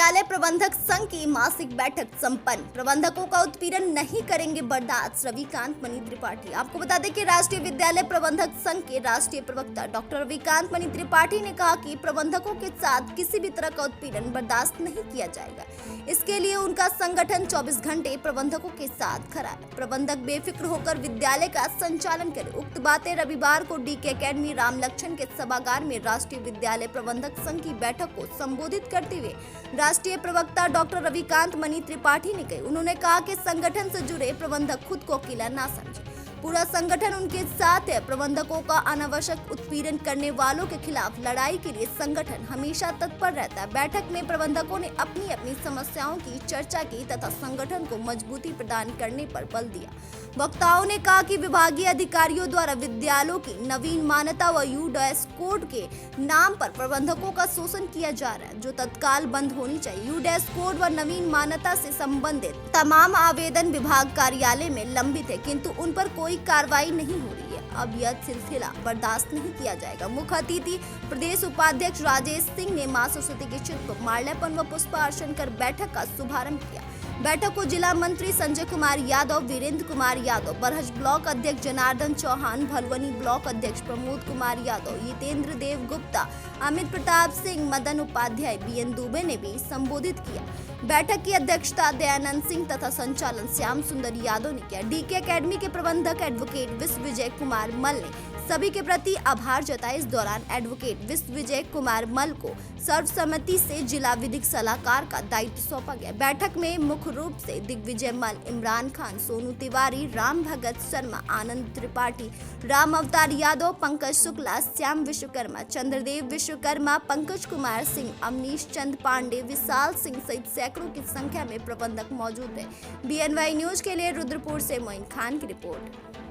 विद्यालय प्रबंधक संघ की मासिक बैठक संपन्न। प्रबंधकों का उत्पीड़न नहीं करेंगे बर्दाश्त, रविकांत मणि त्रिपाठी। आपको बता दें कि राष्ट्रीय विद्यालय प्रबंधक संघ के राष्ट्रीय प्रवक्ता डॉक्टर रविकांत मणि त्रिपाठी ने कहा कि प्रबंधकों के साथ किसी भी तरह का उत्पीड़न बर्दाश्त नहीं किया जाएगा। इसके लिए उनका संगठन 24 घंटे प्रबंधकों के साथ खड़ा है। प्रबंधक बेफिक्र होकर विद्यालय का संचालन करें। उक्त बातें रविवार को डीके एकेडमी राम लक्ष्मण के सभागार में राष्ट्रीय विद्यालय प्रबंधक संघ की बैठक को संबोधित करते हुए राष्ट्रीय प्रवक्ता डॉक्टर रविकांत मणि त्रिपाठी ने कही। उन्होंने कहा कि संगठन से जुड़े प्रबंधक खुद को अकेला ना समझे, पूरा संगठन उनके साथ है। प्रबंधकों का अनावश्यक उत्पीड़न करने वालों के खिलाफ लड़ाई के लिए संगठन हमेशा तत्पर रहता है। बैठक में प्रबंधकों ने अपनी अपनी समस्याओं की चर्चा की तथा संगठन को मजबूती प्रदान करने पर बल दिया। वक्ताओं ने कहा कि विभागीय अधिकारियों द्वारा विद्यालयों की नवीन मान्यता व यूडेस कोड के नाम पर प्रबंधकों का शोषण किया जा रहा है, जो तत्काल बंद होनी चाहिए। यूडेस कोड व नवीन मान्यता से संबंधित तमाम आवेदन विभाग कार्यालय में लंबित है, किंतु उन पर कोई कार्रवाई नहीं हो रही है। अब यह सिलसिला बर्दाश्त नहीं किया जाएगा। मुख्य अतिथि प्रदेश उपाध्यक्ष राजेश सिंह ने मां सरस्वती के चित्र पर माल्यार्पण व पुष्पार्चन कर बैठक का शुभारंभ किया। बैठक को जिला मंत्री संजय कुमार यादव, वीरेंद्र कुमार यादव, बरहज ब्लॉक अध्यक्ष जनार्दन चौहान, भलवनी ब्लॉक अध्यक्ष प्रमोद कुमार यादव, जितेंद्र देव गुप्ता, अमित प्रताप सिंह, मदन उपाध्याय, बीएन दुबे ने भी संबोधित किया। बैठक की अध्यक्षता दयानंद सिंह तथा संचालन श्याम सुंदर यादव ने किया। डीके एकेडमी के प्रबंधक एडवोकेट विश्व विजय कुमार मल ने सभी के प्रति आभार जताया। इस दौरान एडवोकेट विश्व विजय कुमार मल को सर्वसम्मति से जिला विधिक सलाहकार का दायित्व सौंपा गया। बैठक में मुख्य रूप से दिग्विजय मल, इमरान खान, सोनू तिवारी, राम भगत शर्मा, आनंद त्रिपाठी, राम अवतार यादव, पंकज शुक्ला, श्याम विश्वकर्मा, चंद्रदेव विश्वकर्मा, पंकज कुमार सिंह, अवनीश चंद पांडे, विशाल सिंह सहित सैकड़ों की संख्या में प्रबंधक मौजूद है। BNY न्यूज के लिए रुद्रपुर से मोइन खान की रिपोर्ट।